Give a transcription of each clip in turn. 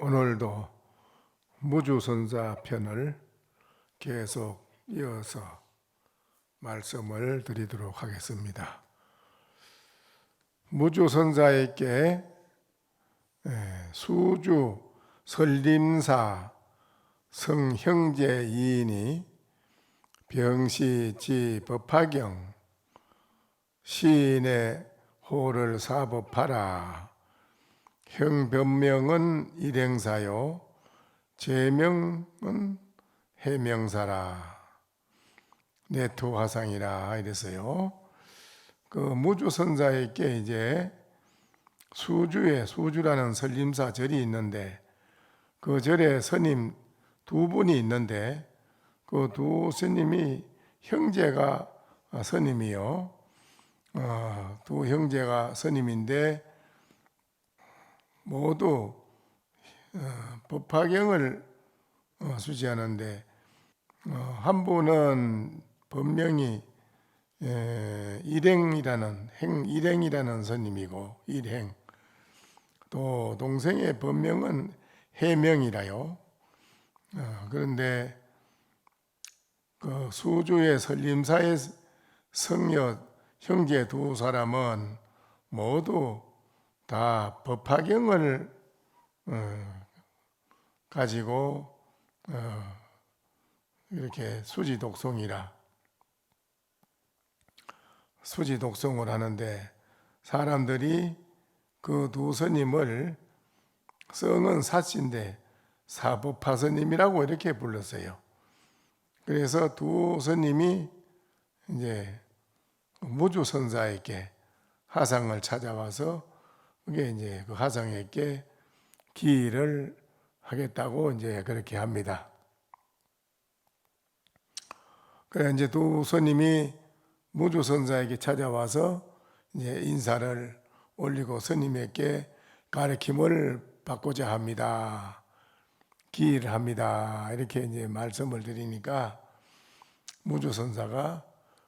오늘도 무주선자 편을 계속 이어서 말씀을 드리도록 하겠습니다. 무주선자에게 수주, 설림사, 성형제 이인이 병시, 지, 법화경, 시인의 호를 사법하라. 형변명은 일행사요, 제명은 해명사라. 내투화상이라 이랬어요. 그 무주선자에게 이제 수주라는 설림사 절이 있는데, 그 절에 스님 두 분이 있는데, 그 두 스님이 형제가 스님이요. 두 형제가 스님인데 모두 법화경을 수지하는데, 한 분은 법명이 일행이라는 스님이고, 일행. 또 동생의 법명은 해명이라요. 그런데 그 수주의 설림사의 성녀 형제 두 사람은 모두 다 법화경을 가지고 이렇게 수지독송을 하는데, 사람들이 그 두 스님을 성은 사씨인데 사법화 스님이라고 이렇게 불렀어요. 그래서 두 스님이 이제 무주선자에게 하상을 찾아와서 그게 이제 그 하상에게 기일을 하겠다고 이제 그렇게 합니다. 그래 이제 두 스님이 무주선자에게 찾아와서 이제 인사를 올리고 스님에게 가르침을 받고자 합니다. 기일을 합니다. 이렇게 이제 말씀을 드리니까 무주선자가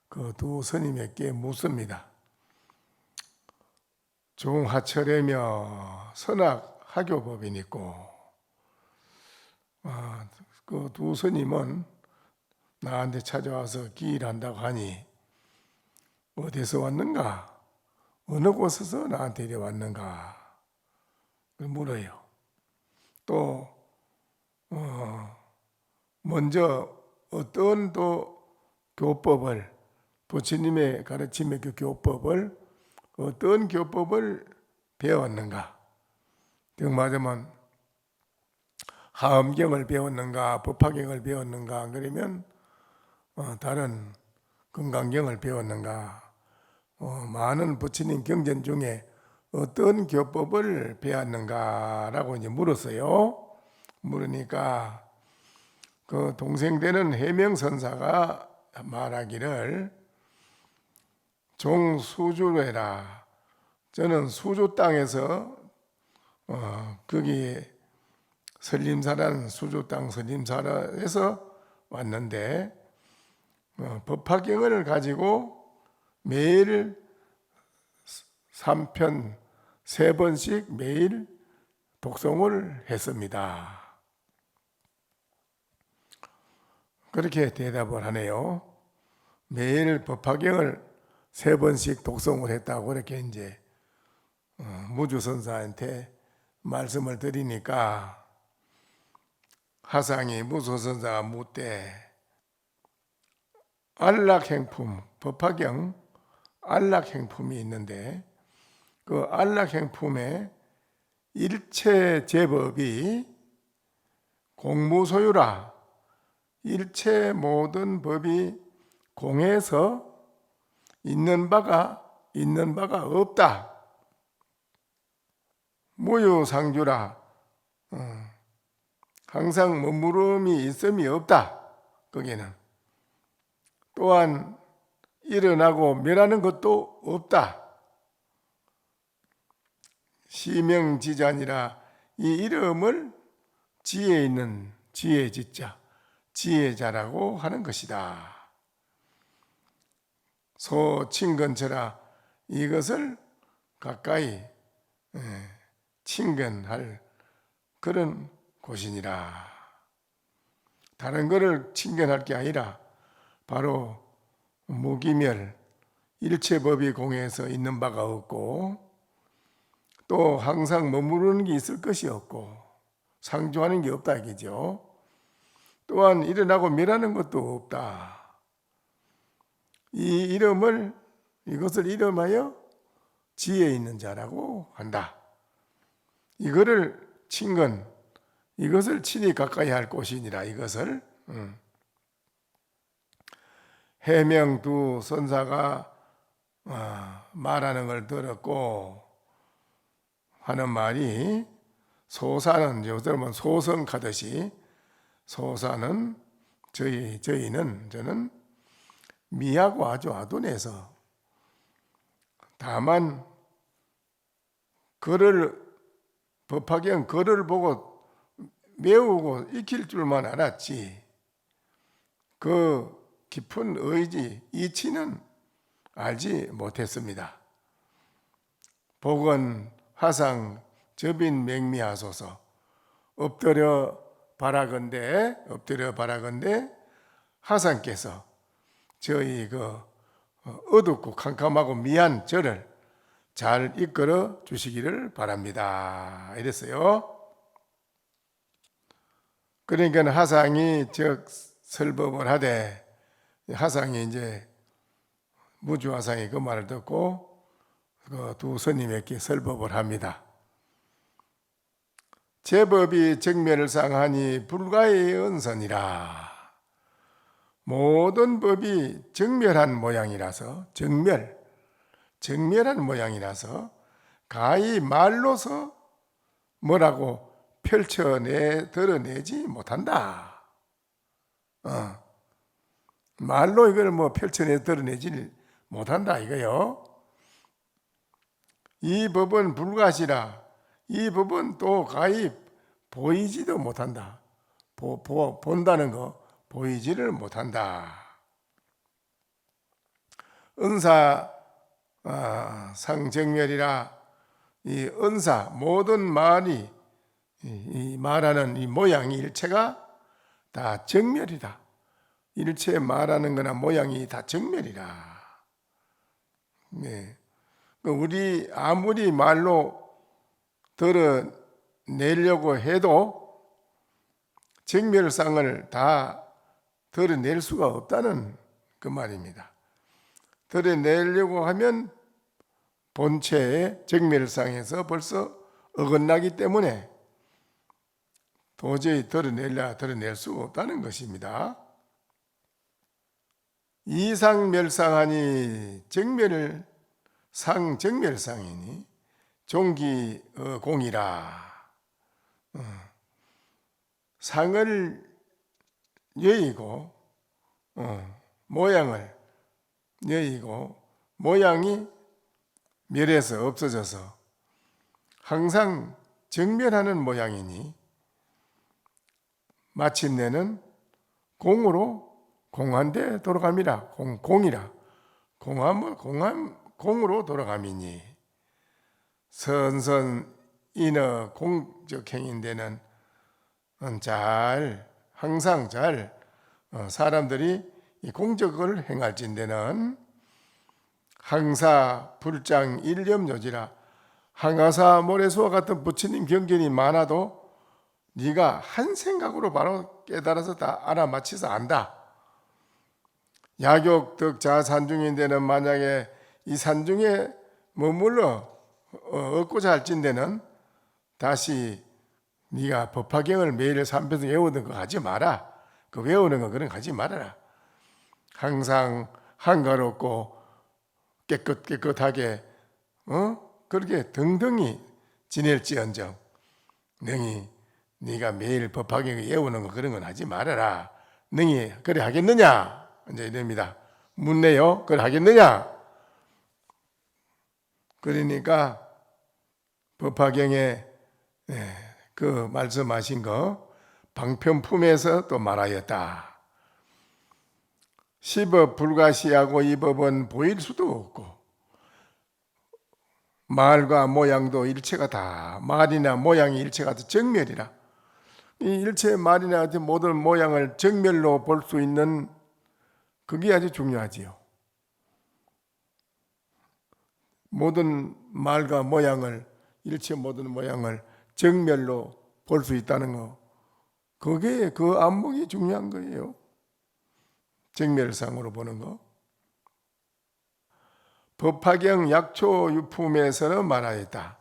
그 두 스님에게 묻습니다. 종하철이며 선악하교법이 있고, 그 두 스님은 나한테 찾아와서 기일한다고 하니 어디서 왔는가? 어느 곳에서 나한테 이래 왔는가? 물어요. 또 먼저 어떤 또 교법을, 부처님의 가르침의 그 교법을, 어떤 교법을 배웠는가? 즉 말하자면 하엄경을 배웠는가, 법화경을 배웠는가, 그러면 다른 금강경을 배웠는가, 많은 부처님 경전 중에 어떤 교법을 배웠는가라고 이제 물었어요. 물으니까 그 동생 되는 해명선사가 말하기를, 종수주래라. 저는 수주 땅에서 거기 설림사라는 수주 땅 설림사에서 왔는데, 법화경을 가지고 매일 3편 3번씩 매일 독송을 했습니다. 그렇게 대답을 하네요. 매일 법화경을 3번씩 독송을 했다고 그렇게 이제 무주선사한테 말씀을 드리니까, 하상이 무주선사가 묻되, 안락행품, 법화경 안락행품이 있는데, 그 안락행품의 일체 제법이 공무소유라. 일체 모든 법이 공해서 있는 바가 없다. 무유상주라. 항상 머무름이 있음이 없다. 거기는 또한 일어나고 멸하는 것도 없다. 시명지자니라. 이 이름을 지혜 있는 지혜지자, 지혜자라고 하는 것이다. 소친근처라. 이것을 가까이 친근할 그런 곳이니라. 다른 거를 친견할 게 아니라 바로 무기멸, 일체법이 공에서 있는 바가 없고 또 항상 머무르는 게 있을 것이 없고 상주하는 게 없다 이거죠. 또한 일어나고 멸하는 것도 없다. 이 이것을 이름하여 지혜 있는 자라고 한다. 이거를 친건, 이것을 친히 가까이 할 곳이니라. 이것을 해명 두 선사가 말하는 걸 들었고 하는 말이, 소사는 요즘은 소성하듯이 소사는 저는 미하고 아주 아둔해서 다만 법화경 글을 보고 외우고 익힐 줄만 알았지 그 깊은 의지, 이치는 알지 못했습니다. 복은 화상 접인 맹미하소서. 엎드려 바라건대 하상께서 저희 어둡고 캄캄하고 미한 저를 잘 이끌어 주시기를 바랍니다. 이랬어요. 그러니까 하상이 설법을 하되, 하상이 이제 무주화상이 그 말을 듣고 그 두 스님에게 설법을 합니다. 제법이 정멸을 상하니 불가의 은선이라. 모든 법이 정멸한 모양이라서, 정멸한 모양이라서 가히 말로서 뭐라고 드러내지 못한다. 말로 이걸 드러내지 못한다 이거요. 이 법은 불가시라. 이 법은 또 가히 보이지도 못한다. 본다는 거 보이지를 못한다. 은사 상정멸이라. 이 은사 모든 말이 이 말하는 이 모양이 일체가 다 정멸이다. 일체 말하는 거나 모양이 다 정멸이라. 네. 우리 아무리 말로 드러내려고 해도 정멸상을 다 드러낼 수가 없다는 그 말입니다. 드러내려고 하면 본체의 정멸상에서 벌써 어긋나기 때문에 도저히 드러낼 수가 없다는 것입니다. 이상멸상하니 정멸상이니 종기 공이라. 상을 여의고 모양을 여의고 모양이 멸해서 없어져서 항상 정멸하는 모양이니 마침내는 공한데 돌아갑니다. 공이라. 공으로 돌아감이니 선선인어 공적행인데는 항상 사람들이 이 공적을 행할진대는 항사 불장 일념요지라. 항아사 모래수와 같은 부처님 경전이 많아도 네가 한 생각으로 바로 깨달아서 다 알아맞혀서 안다. 야욕 덕자산중인데는 만약에 이 산중에 머물러 얻고자 할진대는 다시 네가 법화경을 매일 3배속 외우는 거 하지 마라. 그 외우는 거 그런 거 하지 말아라. 항상 한가롭고 깨끗하게 그렇게 등등히 지낼지언정 능히 네가 매일 법화경을 외우는 거 그런 건 하지 말아라. 능히 그래 하겠느냐? 이제 이럽니다. 묻네요. 그래 하겠느냐? 그러니까 법화경에 그 말씀하신 거 방편품에서 또 말하였다. 시법 불가시하고 이 법은 보일 수도 없고 말과 모양도 일체가 다, 말이나 모양이 일체가 다 정멸이라. 이 일체의 말이나 모든 모양을 정멸로 볼 수 있는 그게 아주 중요하지요. 모든 말과 모양을, 일체 모든 모양을 정멸로 볼 수 있다는 거, 그게 그 안목이 중요한 거예요. 정멸상으로 보는 거. 법화경 약초유품에서는 말하였다.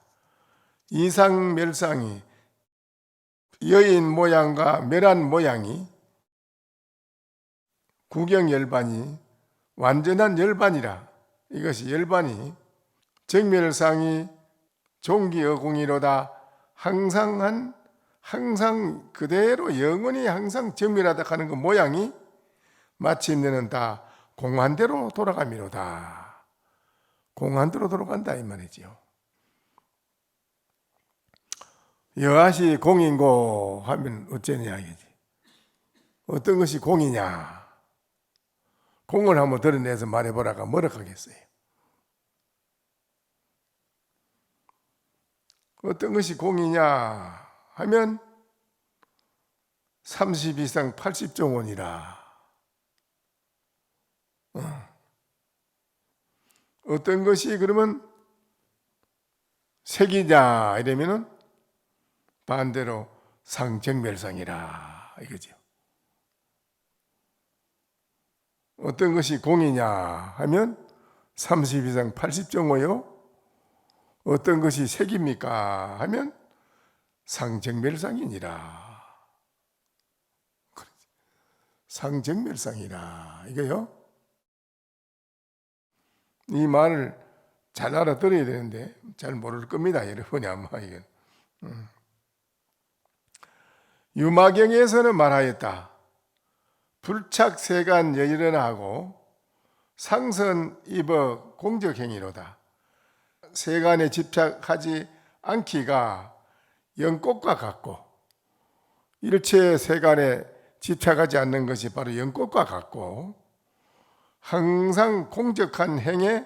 이상멸상이, 여인 모양과 멸한 모양이, 구경열반이 완전한 열반이라. 이것이 열반이 정멸상이 종기어공이로다. 항상 그대로 영원히 항상 정멸하다 하는 그 모양이 마침내는 다 공한대로 돌아가미로다. 공한대로 돌아간다 이 말이지요. 여하시 공인고 하면 어쩌냐 이거지. 어떤 것이 공이냐. 공을 한번 드러내서 말해보라가 뭐라 하겠어요. 어떤 것이 공이냐 하면 30 이상 80종원이라. 어떤 것이 그러면 색이냐 이러면은 반대로 상정멸상이라 이거죠. 어떤 것이 공이냐 하면 30 이상 80종호요. 어떤 것이 색입니까 하면 상정멸상이니라. 상정멸상이라 이거요. 이 말을 잘 알아들어야 되는데 잘 모를 겁니다. 여러분이 아마 이건. 유마경에서는 말하였다. 불착세간 여일은하고 상선 입어 공적행위로다. 세간에 집착하지 않기가 연꽃과 같고, 일체 세간에 집착하지 않는 것이 바로 연꽃과 같고, 항상 공적한 행에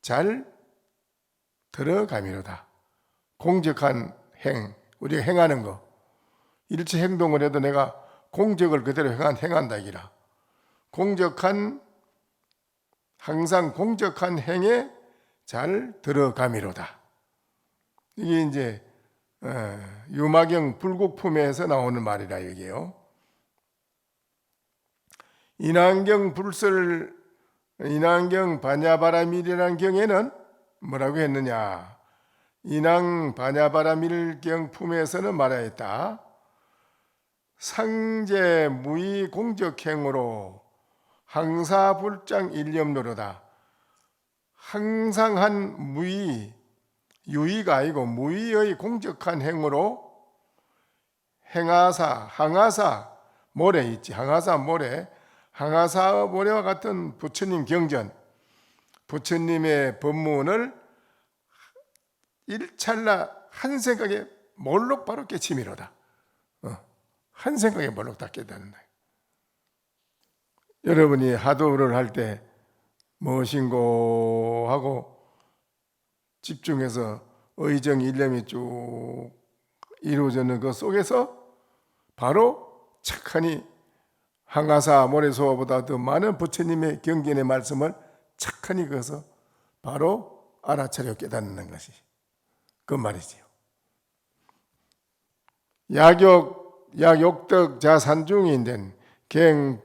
잘 들어가미로다. 공적한 행, 우리가 행하는 거, 일체 행동을 해도 내가 공적을 그대로 행한다 이기라. 항상 공적한 행에 잘 들어가미로다. 이게 이제 유마경 불국품에서 나오는 말이라 이게요. 인왕경 반야바라밀이라는 경에는 뭐라고 했느냐. 인왕 반야바라밀경 품에서는 말하였다. 상제 무의 공적행으로 항사불장 일념노로다. 항상 한 무의, 유의가 아니고 무의의 공적한 행으로 항아사 모래 있지. 항아사 모래와 같은 부처님 경전, 부처님의 법문을 일찰나 한 생각에 몰록 바로 깨치미로다. 한 생각에 몰록 다 깨닫는 거예요. 여러분이 하도를 할 때 무엇인고 하고 집중해서 의정 일념이 쭉 이루어지는 그 속에서 바로 착하니 항아사 모래소보다 더 많은 부처님의 경전의 말씀을 착하니 그것을 바로 알아차려 깨닫는 것이 그 말이지요. 약욕덕 자산중인된 갱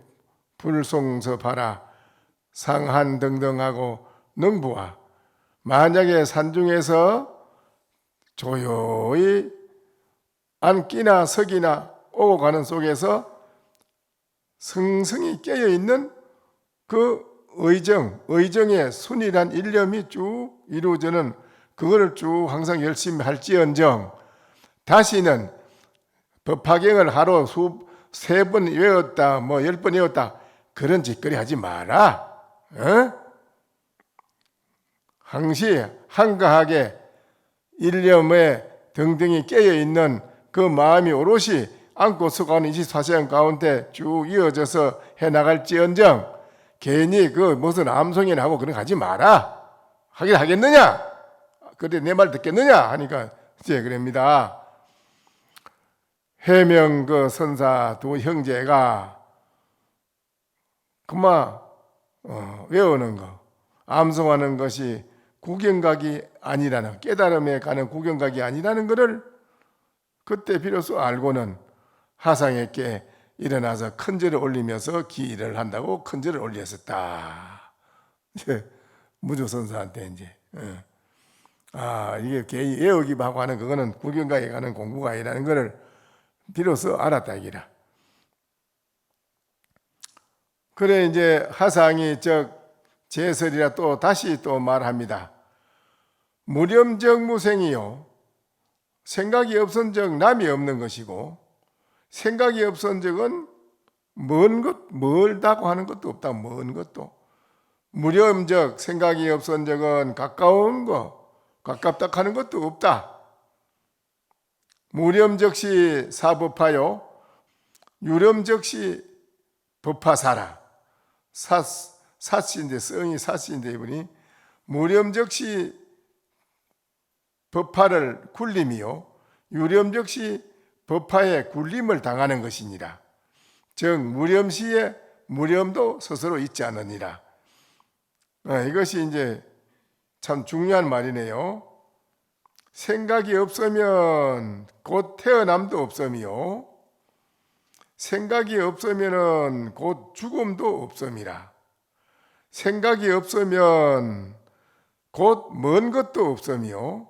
불송서 봐라. 상한 등등하고 능부와 만약에 산중에서 조용히 앉기나 서기나 오고 가는 속에서 성성이 깨어있는 그 의정의 순이란 일념이 쭉 이루어지는 그거를 쭉 항상 열심히 할지언정 다시는 법화경을 하루 3번 외웠다 10번 외웠다 그런 짓거리 하지 마라. 항시 한가하게 일념에 등등이 깨어있는 그 마음이 오롯이 안고 수고하는 24시간 가운데 쭉 이어져서 해나갈지언정 괜히 그 무슨 암송이나 하고 그런 거 하지 마라. 하긴 하겠느냐? 그래 내 말 듣겠느냐 하니까 이제 그럽니다. 해명 그 선사 두 형제가 그만 외우는 거, 암송하는 것이 구경각이 아니라는, 깨달음에 가는 구경각이 아니라는 것을 그때 비로소 알고는 하상에게 일어나서 큰절을 올리면서 기일을 한다고 큰절을 올렸었다. 이제 무조선사한테 이제 이게 개인 외우기하고 하는 그거는 구경각에 가는 공부가 아니라는 것을 비로소 알았다 이기라. 그래 이제 하상이 제설이라 또 다시 또 말합니다. 무렴적 무생이요, 생각이 없은 적 남이 없는 것이고, 생각이 없은 적은 멀다고 하는 것도 없다. 먼 것도. 무렴적, 생각이 없은 적은 가까운 거, 가깝다 하는 것도 없다. 무렴적시 사법하요, 유렴적시 법하사라. 사시인데, 성이 사시인데 이분이 무렴적시 법화를 굴림이요, 유렴적시 법화에 굴림을 당하는 것이니라. 즉 무렴시에 무렴도 스스로 있지 않으니라. 이것이 이제 참 중요한 말이네요. 생각이 없으면 곧 태어남도 없음이요, 생각이 없으면 곧 죽음도 없음이라. 생각이 없으면 곧 먼 것도 없음이요,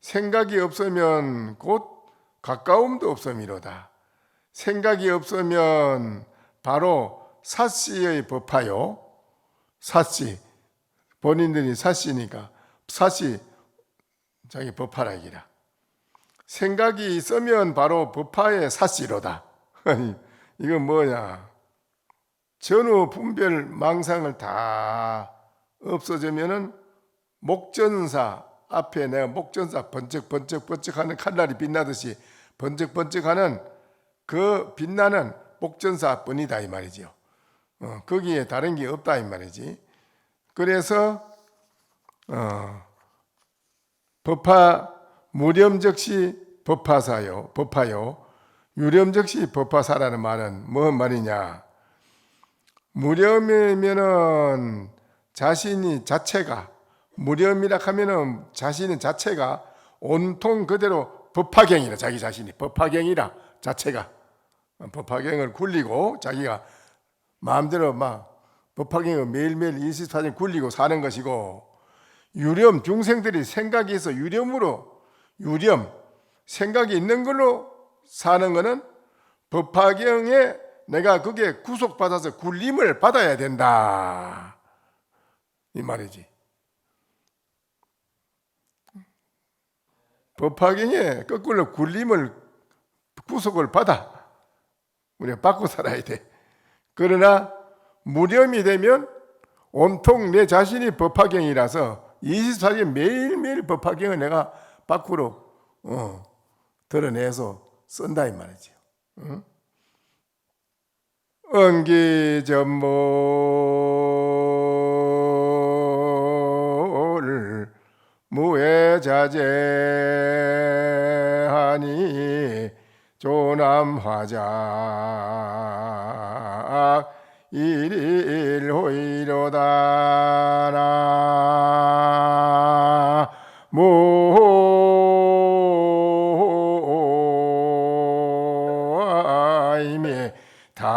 생각이 없으면 곧 가까움도 없음이로다. 생각이 없으면 바로 사씨의 법하요, 사씨, 본인들이 사씨니까 사씨 자기 법하라기라. 생각이 있으면 바로 법하의 사씨로다. 이건 뭐냐, 전후 분별 망상을 다 없어지면은 목전사 앞에 내가 목전사 번쩍번쩍하는 칼날이 빛나듯이 번쩍번쩍하는 그 빛나는 목전사 뿐이다 이 말이죠. 거기에 다른 게 없다 이 말이지. 그래서 법화 무렴적시 법화사요, 법화요, 유렴적시 법화사라는 말은 뭔 말이냐. 무렴이면은 자신이 자체가, 무렴이라 하면은 자신의 자체가 온통 그대로 법화경이라, 자기 자신이 법화경이라 자체가 법화경을 굴리고 자기가 마음대로 막 법화경을 매일매일 24시간 굴리고 사는 것이고, 유렴, 중생들이 생각이 있어 유렴으로, 유렴 생각이 있는 걸로 사는 것은 법화경에 내가 그게 구속받아서 굴림을 받아야 된다 이 말이지. 법화경에 거꾸로 굴림을, 구속을 받아 우리가 받고 살아야 돼. 그러나 무렴이 되면 온통 내 자신이 법화경이라서 24시간 매일매일 법화경을 내가 밖으로 드러내서 쓴다 이 말이죠. 응기전몰 무해자재하니 조남화자 일일호이로다 모임에 답을.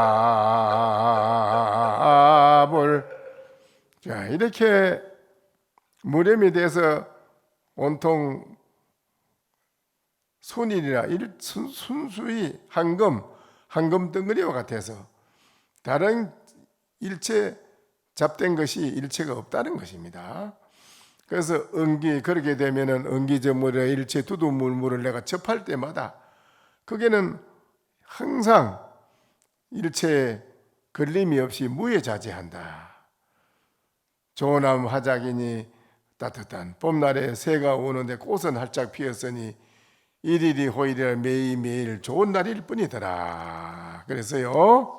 자, 이렇게 무렴이 돼서 온통 순일이라 순수히 황금 덩어리와 같아서 다른 일체 잡된 것이 일체가 없다는 것입니다. 그래서 그렇게 되면은 응기저물의 일체 두두물물을 내가 접할 때마다 그게는 항상 일체에 걸림이 없이 무해자재한다. 조남 화작이니 따뜻한 봄날에 새가 오는데 꽃은 활짝 피었으니 일일이 호일이라 매일매일 좋은 날일 뿐이더라. 그래서요,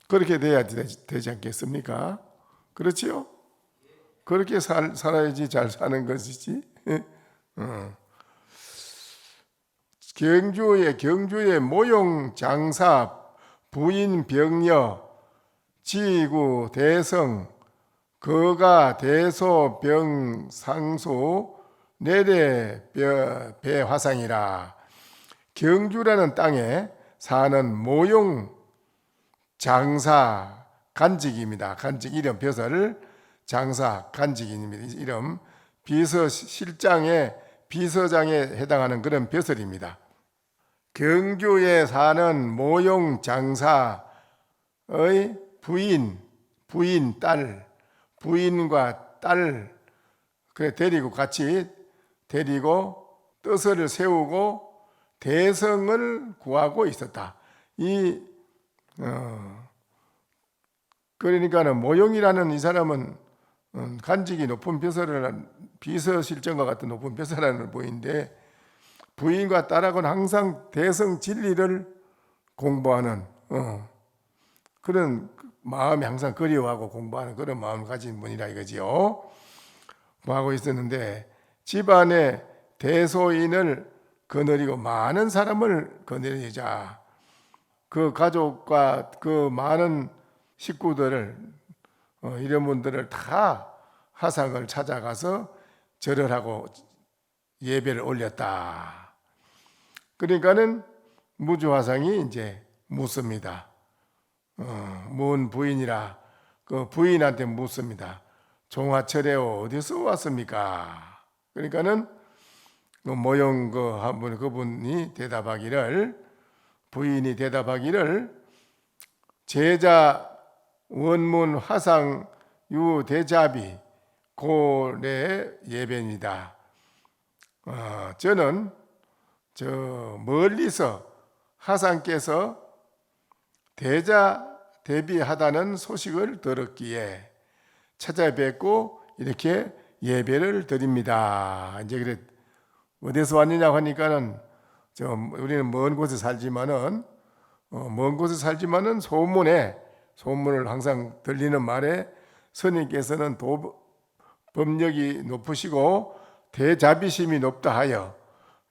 그렇게 돼야 되지 않겠습니까? 그렇지요? 그렇게 살아야지 잘 사는 것이지. 경주의 모용 장사 부인 병녀 지구 대성 거가 대소 병 상수 내대 배화상이라. 경주라는 땅에 사는 모용 장사 간직입니다. 간직 이름 벼슬 장사 간직입니다. 이름 비서실장의 비서장에 해당하는 그런 벼슬입니다. 경주에 사는 모용 장사의 부인 딸 부인과 딸 그래 데리고 같이 데리고 뜻을 세우고 대성을 구하고 있었다. 그러니까는 모용이라는 이 사람은 간직이 높은 비서실장과 같은 높은 벼슬하는 부인인데 부인과 딸하고는 항상 대성 진리를 공부하는 그런 마음이 항상 그리워하고 공부하는 그런 마음을 가진 분이라 이거지요. 뭐 하고 있었는데 집안에 대소인을 거느리고 많은 사람을 거느리자 그 가족과 그 많은 식구들을 이런 분들을 다 화상을 찾아가서 절을 하고 예배를 올렸다. 그러니까는 무주화상이 이제 묻습니다. 문 부인이라 그 부인한테 묻습니다. 종화철에요 어디서 왔습니까? 그러니까는 모용 그분이 부인이 대답하기를 제자 원문 화상 유대자비 고래 예배입니다. 저는 저 멀리서 하상께서 대자 대비하다는 소식을 들었기에 찾아뵙고 이렇게 예배를 드립니다. 이제 그래 어디서 왔느냐고 하니까는 우리는 먼 곳에 살지만은 소문을 항상 들리는 말에 스님께서는 법력이 높으시고 대자비심이 높다 하여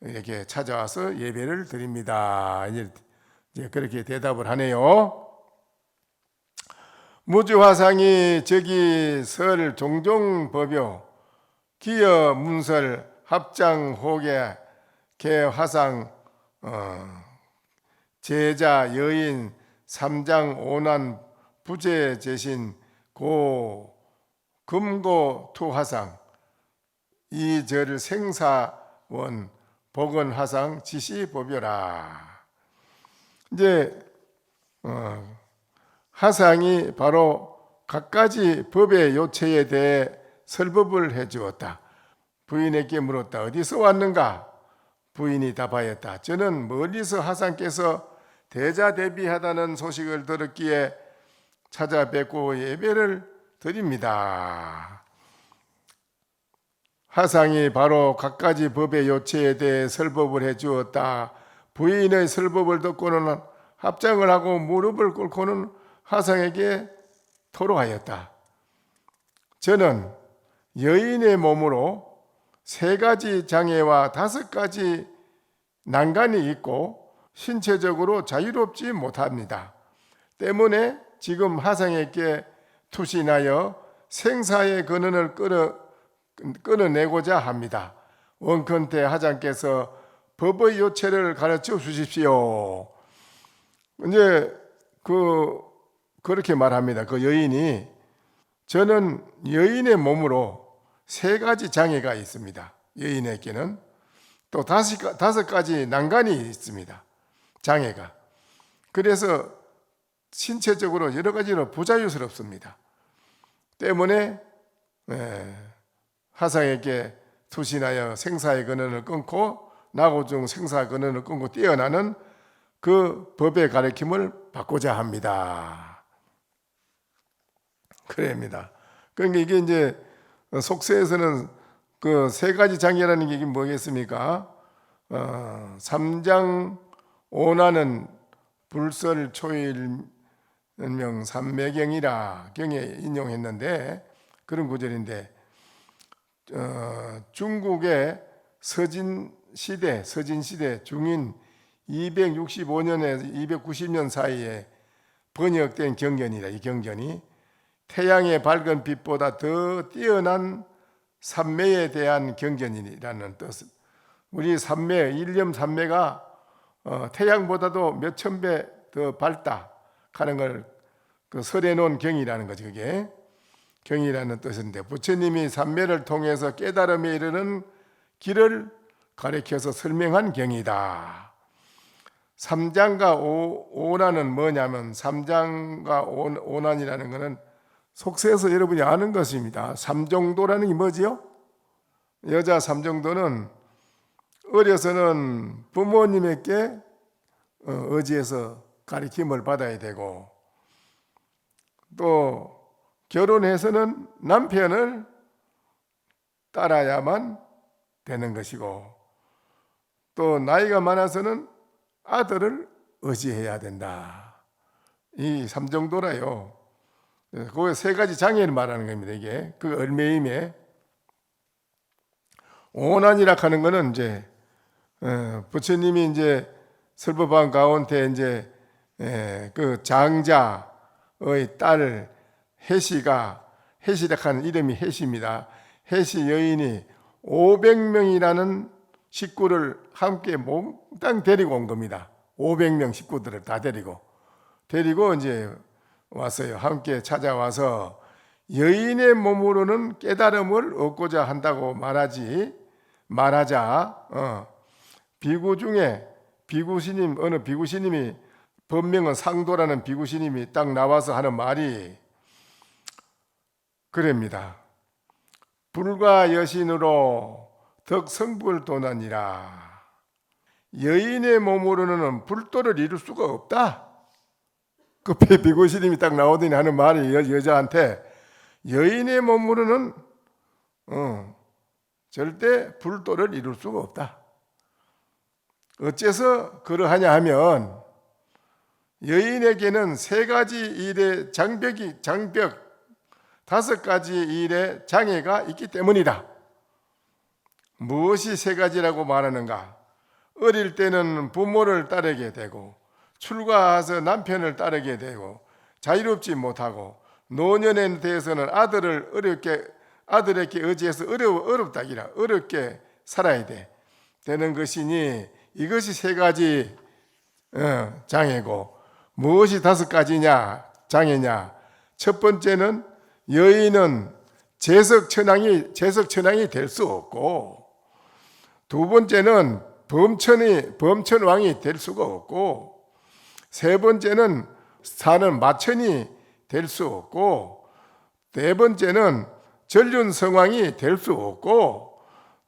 이렇게 찾아와서 예배를 드립니다. 이제 그렇게 대답을 하네요. 무주화상이 저기 설 종종법요 기여 문설 합장 호계 개화상 제자 여인 삼장 오난 부재 제신 고 금고 투화상 이 절 생사원 복원화상 지시법요라. 이제 화상이 바로 갖가지 법의 요체에 대해 설법을 해주었다. 부인에게 물었다. 어디서 왔는가? 부인이 답하였다. 저는 멀리서 화상께서 대자 대비하다는 소식을 들었기에 찾아뵙고 예배를 드립니다. 화상이 바로 갖가지 법의 요체에 대해 설법을 해주었다. 부인의 설법을 듣고는 합장을 하고 무릎을 꿇고는 화상에게 토로하였다. 저는 여인의 몸으로 3가지 장애와 5가지 난간이 있고 신체적으로 자유롭지 못합니다. 때문에 지금 화상에게 투신하여 생사의 근원을 끊어내고자 합니다. 원컨대 화장께서 법의 요체를 가르쳐 주십시오. 이제 그렇게 말합니다. 그 여인이 저는 여인의 몸으로 3가지 장애가 있습니다. 여인에게는 또 5가지 난간이 있습니다. 장애가. 그래서 신체적으로 여러 가지로 부자유스럽습니다. 때문에 화상에게 투신하여 생사의 근원을 끊고 나고중 생사 근원을 끊고 뛰어나는 그 법의 가르침을 받고자 합니다. 그래입니다. 그러니까 이게 이제 속세에서는 그 3가지 장애라는 게 이게 뭐겠습니까? 삼장 오나는 불설 초일명 삼매경이라 경에 인용했는데 그런 구절인데 중국의 서진시대 중인 265년에서 290년 사이에 번역된 경전이다. 이 경전이 태양의 밝은 빛보다 더 뛰어난 삼매에 대한 경전이라는 뜻. 우리 삼매, 일념 삼매가 태양보다도 몇천 배 더 밝다 하는 걸 그 설해 놓은 경이라는 거죠. 그게 경이라는 뜻인데, 부처님이 삼매를 통해서 깨달음에 이르는 길을 가리켜서 설명한 경이다. 삼장과 오난은 뭐냐면, 삼장과 오난이라는 것은 속세에서 여러분이 아는 것입니다. 삼정도라는 게 뭐지요? 여자 삼정도는 어려서는 부모님에게 의지해서 가르침을 받아야 되고, 또 결혼해서는 남편을 따라야만 되는 것이고, 또 나이가 많아서는 아들을 의지해야 된다. 이 삼정도라요. 그 세 가지 장애를 말하는 겁니다. 이게 그 얼매임에 오난이라 하는 거는 이제 부처님이 이제 설법한 가운데 이제 그 장자의 딸 해시라 하는 이름이 해시입니다. 해시 여인이 500명이라는 식구를 함께 몽땅 데리고 온 겁니다. 500명 식구들을 다 데리고 이제 왔어요. 함께 찾아와서 여인의 몸으로는 깨달음을 얻고자 한다고 말하자 비구 중에 어느 비구스님이, 법명은 상도라는 비구스님이 딱 나와서 하는 말이 그럽니다. 불과 여신으로 덕성불도나니라. 여인의 몸으로는 불도를 이룰 수가 없다. 그 비구스님이 딱 나오더니 하는 말이 여자한테, 여인의 몸으로는 절대 불도를 이룰 수가 없다. 어째서 그러하냐 하면, 여인에게는 세 가지 일의 장벽 5가지 일의 장애가 있기 때문이다. 무엇이 세 가지라고 말하는가? 어릴 때는 부모를 따르게 되고, 출가해서 남편을 따르게 되고, 자유롭지 못하고, 노년에 대해서는 아들에게 의지해서 어렵게 살아야 되는 것이니, 이것이 세 가지 장애고, 무엇이 5가지냐 장애냐? 첫 번째는 여인은 재석천왕이 될 수 없고, 두 번째는 범천왕이 될 수가 없고, 세 번째는 사는 마천이 될 수 없고, 네 번째는 전륜성왕이 될 수 없고,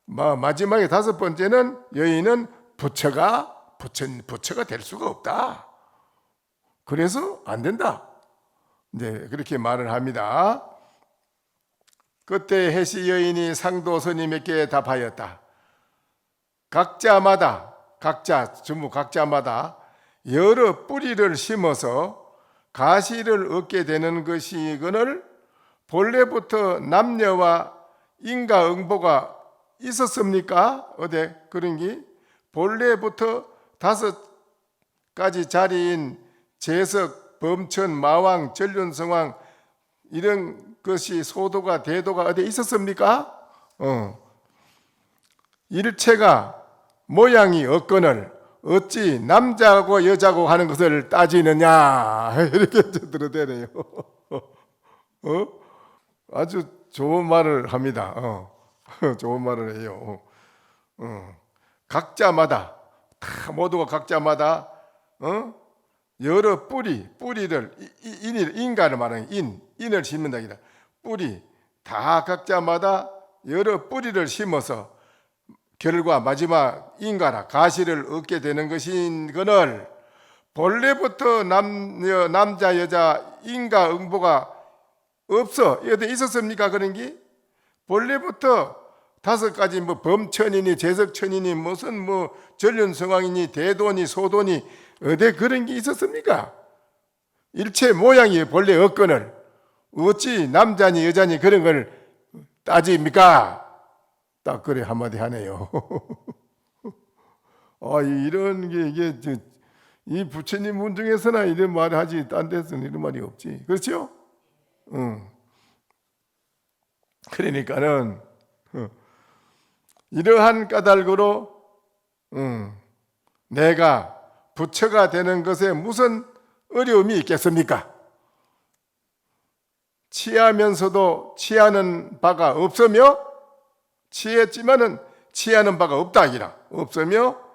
마지막에 5번째는 여인은 부처가 될 수가 없다. 그래서 안 된다. 네, 그렇게 말을 합니다. 그때 해시 여인이 상도 스님에게 답하였다. 전부 각자마다 여러 뿌리를 심어서 가시를 얻게 되는 것이거늘 본래부터 남녀와 인과응보가 있었습니까? 어디 그런 게 본래부터 5가지 자리인 재석, 범천, 마왕, 전륜성왕 이런 것이 소도가 대도가 어디 있었습니까? 일체가 모양이 없거늘 어찌 남자고 여자고 하는 것을 따지느냐, 이렇게 들어대네요. 아주 좋은 말을 합니다. 좋은 말을 해요. 각자마다 모두가 각자마다 여러 뿌리를 인가를 말하는 인을 심는다. 뿌리 다 각자마다 여러 뿌리를 심어서 결과 마지막 인가라 가시를 얻게 되는 것인거늘 본래부터 남자 여자 인가 응보가 없어. 여기 있었습니까? 그런 게 본래부터 5가지 범천이니 재석천이니 무슨 전륜성왕이니 대도니 소도니 어디 그런 게 있었습니까? 일체 모양이 본래 없거늘 어찌 남자니 여자니 그런 걸 따집니까? 딱 그래 한마디 하네요. 이런 게 이 부처님 문 중에서나 이런 말을 하지 딴 데서는 이런 말이 없지. 그렇죠? 그러니까는 이러한 까닭으로 내가 부처가 되는 것에 무슨 어려움이 있겠습니까? 취하면서도 취하는 바가 없으며 취했지만은 취하는 바가 없다 하기라. 없으며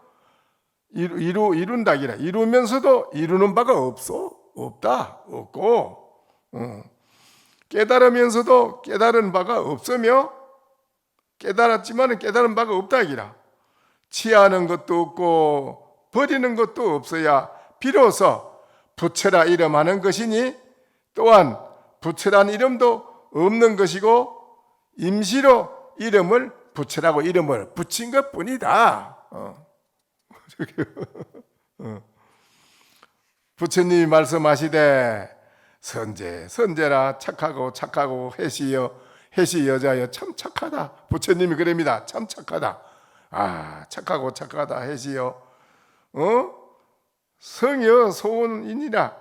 이룬다 하기라. 이루면서도 이루는 바가 없다. 없고 깨달으면서도 깨달은 바가 없으며 깨달았지만은 깨달은 바가 없다 하기라. 취하는 것도 없고 버리는 것도 없어야 비로소 부처라 이름하는 것이니, 또한 부처란 이름도 없는 것이고 임시로 이름을 부처라고 이름을 붙인 것뿐이다. 부처님이 말씀하시되 선제라 착하고 해시 여자여 참 착하다. 부처님이 그럽니다. 참 착하다. 착하고 착하다 해시여 성여 소원이니라.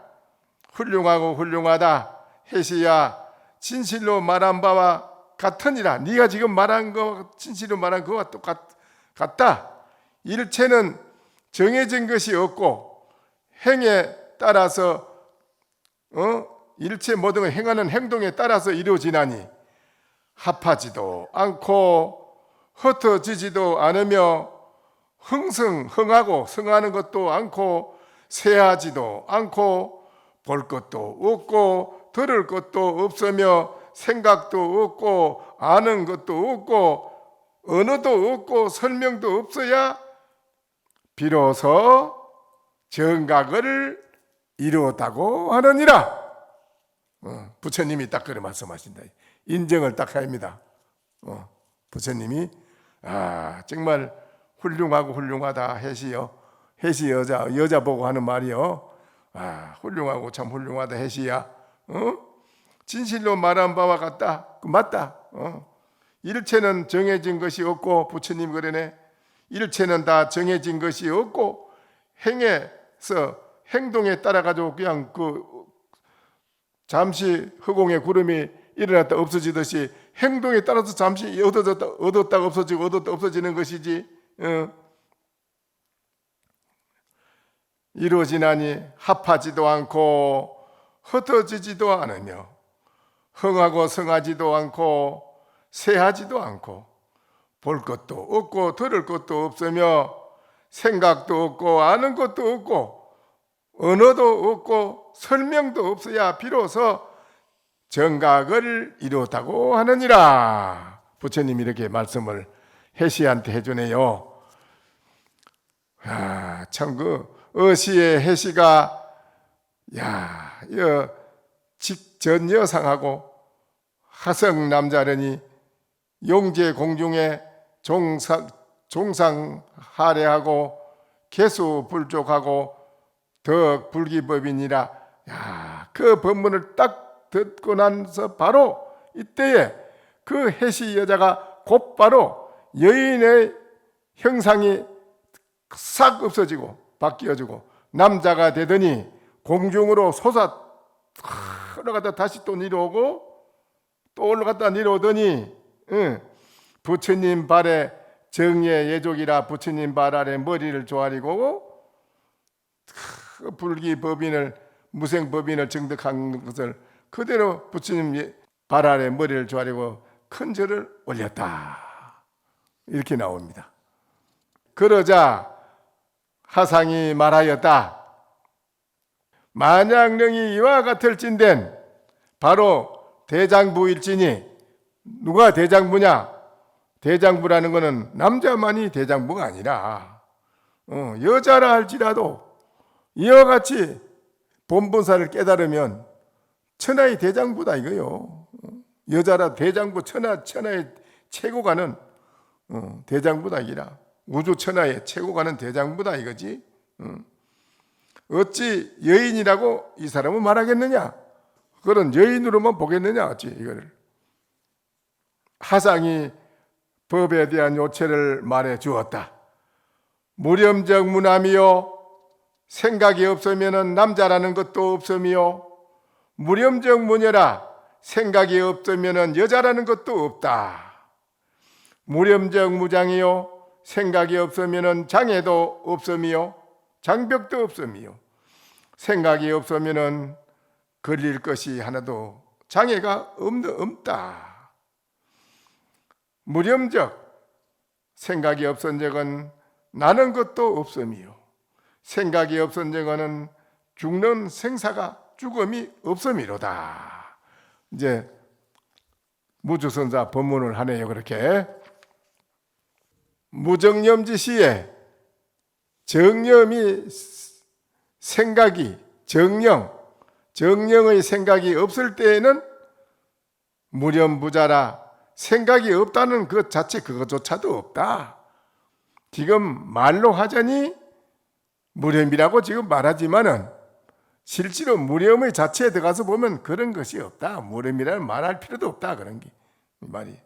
훌륭하고 훌륭하다 해시야 진실로 말한 바와 같으니라. 네가 지금 말한 거 진실로 말한 거와 똑같다. 일체는 정해진 것이 없고 행에 따라서 일체 모든 행하는 행동에 따라서 이루어지나니 합하지도 않고 흩어지지도 않으며 흥하고 성하는 것도 않고 세하지도 않고 볼 것도 없고 들을 것도 없으며 생각도 없고 아는 것도 없고 언어도 없고 설명도 없어야 비로소 정각을 이루었다고 하느니라. 부처님이 딱 그래 말씀하신다. 인정을 딱 합니다. 부처님이 정말 훌륭하고 훌륭하다 해시여. 해시 여자 보고 하는 말이요. 훌륭하고 참 훌륭하다 해시야. 진실로 말한 바와 같다. 맞다. 일체는 정해진 것이 없고, 부처님 그러네. 일체는 다 정해진 것이 없고 행에서 행동에 따라 가지고 그냥 잠시 허공에 구름이 일어났다 없어지듯이 행동에 따라서 잠시 얻었다가 없어지고 얻었다 없어지는 것이지. 이루어지나니 합하지도 않고 흩어지지도 않으며 흥하고 성하지도 않고 세하지도 않고 볼 것도 없고 들을 것도 없으며 생각도 없고 아는 것도 없고 언어도 없고 설명도 없어야 비로소 정각을 이루었다고 하느니라. 부처님이 이렇게 말씀을 해시한테 해주네요. 참 어시의 해시가 직전 여상하고 하성 남자르니 용제 공중에 종상 하례하고 개수 불족하고 덕 불기법이니라. 그 법문을 딱 듣고 나서 바로 이때에 그 해시 여자가 곧바로 여인의 형상이 싹 없어지고 바뀌어지고 남자가 되더니 공중으로 올라갔다 다시 또 내려오고 또 올라갔다 내려오더니 부처님 발에 정예 예족이라 부처님 발 아래 머리를 조아리고 불기법인을 무생법인을 증득한 것을 그대로 부처님 발 아래 머리를 조아리고 큰 절을 올렸다. 이렇게 나옵니다. 그러자 하상이 말하였다. 만약 능히 이와 같을진된 바로 대장부일지니. 누가 대장부냐? 대장부라는 것은 남자만이 대장부가 아니라 여자라 할지라도 이와 같이 본분사를 깨달으면 천하의 대장부다 이거요. 여자라 대장부 천하의 최고가는 대장부다 이라. 우주 천하의 최고가는 대장부다 이거지. 어찌 여인이라고 이 사람은 말하겠느냐? 그런 여인으로만 보겠느냐? 어찌 이거를. 하상이 법에 대한 요체를 말해 주었다. 무렴적 무남이요 생각이 없으면 남자라는 것도 없으며 무렴적 무녀라 생각이 없으면 여자라는 것도 없다. 무렴적 무장이요 생각이 없으면 장애도 없으며 장벽도 없으며 생각이 없으면 걸릴 것이 하나도 장애가 없다. 무렴적 생각이 없은 적은 나는 것도 없으며 생각이 없은 적은 죽는 생사가 죽음이 없음이로다. 이제 무주선사 법문을 하네요. 그렇게 무정념지시에 정념이 생각이 정령의 생각이 없을 때에는 무렴부자라 생각이 없다는 것 자체 그것조차도 없다. 지금 말로 하자니 무렴이라고 지금 말하지만은 실제로 무렴의 자체에 들어가서 보면 그런 것이 없다. 무렴이라는 말할 필요도 없다. 그런 게 말이.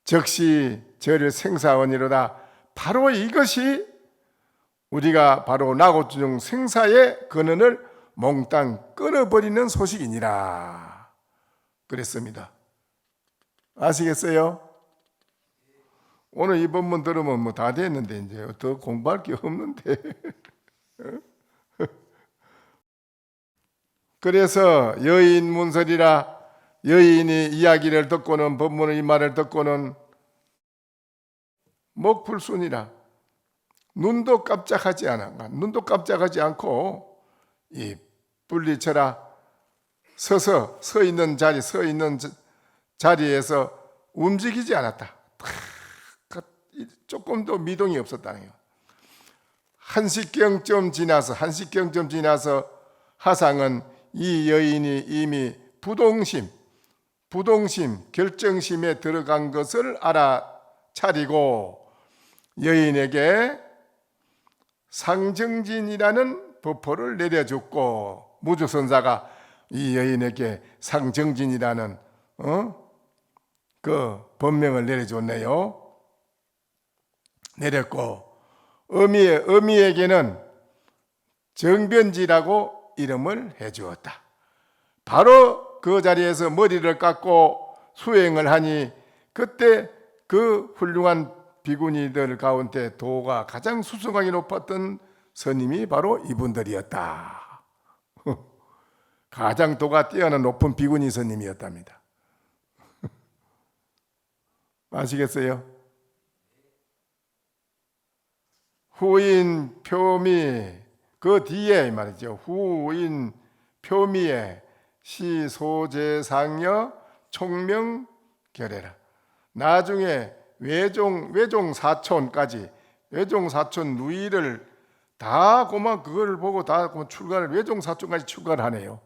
즉시 저를 생사원이로다. 바로 이것이 우리가 바로 나고주중 생사의 근원을 몽땅 끊어버리는 소식이니라 그랬습니다. 아시겠어요? 오늘 이 본문 들으면 뭐 다 됐는데 이제 더 공부할 게 없는데 그래서 여인 문설이라 여인이 이야기를 듣고는 법문의 이 말을 듣고는 목불순이라 눈도 깜짝하지 않고 이 분리쳐라 서 있는 자리에서 움직이지 않았다. 조금도 미동이 없었다는 거예요. 한식경쯤 지나서 하상은 이 여인이 이미 부동심, 결정심에 들어간 것을 알아차리고 여인에게 상정진이라는 법포를 내려줬고 무주선사가 이 여인에게 상정진이라는 그 법명을 내려줬네요. 내렸고 어미에게는 정변지라고 이름을 해주었다. 바로 그 자리에서 머리를 깎고 수행을 하니 그때 그 훌륭한 비구니들 가운데 도가 가장 수승하게 높았던 스님이 바로 이분들이었다. 가장 도가 뛰어난 높은 비구니 스님이었답니다. 아시겠어요? 후인 표미 그 뒤에 말이죠. 후인 표미에 시소재상여 총명결해라. 나중에 외종 사촌까지 외종 사촌 누이를 다 고만 그걸 보고 다 출가를 외종 사촌까지 출가를 하네요.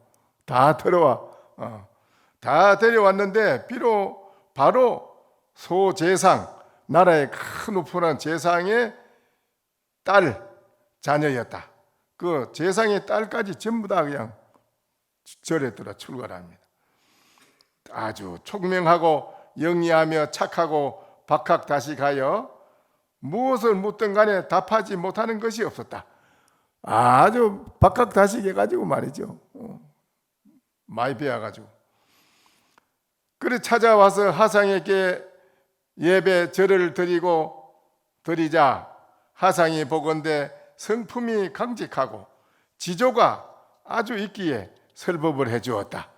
다 데려왔는데 비록 바로 소재상 나라의 큰 우편한 재상의 딸 자녀였다. 그 재상의 딸까지 전부 다 그냥 절했더라. 출가를 합니다. 아주 총명하고 영리하며 착하고 박학다식하여 무엇을 묻든 간에 답하지 못하는 것이 없었다. 아주 박학다식해가지고 말이죠. 많이 배워가지고. 그래 찾아와서 하상에게 예배 절을 드리자 하상이 보건대 성품이 강직하고 지조가 아주 있기에 설법을 해주었다.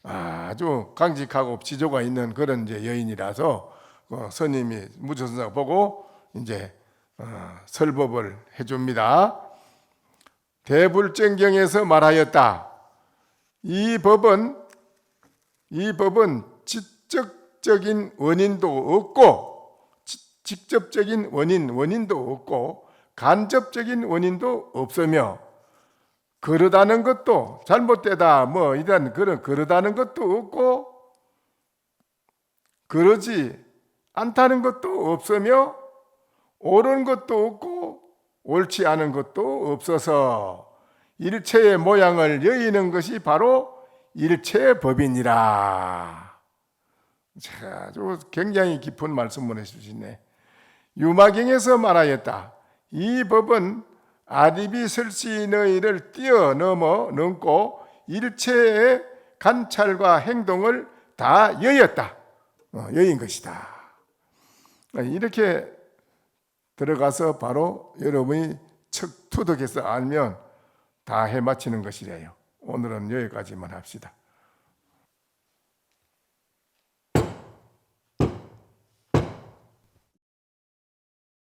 아주 강직하고 지조가 있는 그런 이제 여인이라서 스님이 무주선사가 보고 이제 설법을 해줍니다. 대불정경에서 말하였다. 이 법은 직접적인 원인도 없고 직접적인 원인도 없고 간접적인 원인도 없으며 그러다는 것도 잘못되다 뭐 이런 그런 그러다는 것도 없고 그러지 않다는 것도 없으며 옳은 것도 없고 옳지 않은 것도 없어서 일체의 모양을 여의는 것이 바로 일체의 법이니라. 자, 아주 굉장히 깊은 말씀을 해주시네. 유마경에서 말하였다. 이 법은 아디비 설시 너희를 뛰어넘고 일체의 관찰과 행동을 다 여였다. 여인 것이다. 이렇게 들어가서 바로 여러분이 척 투덕해서 알면 다 해마치는 것이래요. 오늘은 여기까지만 합시다.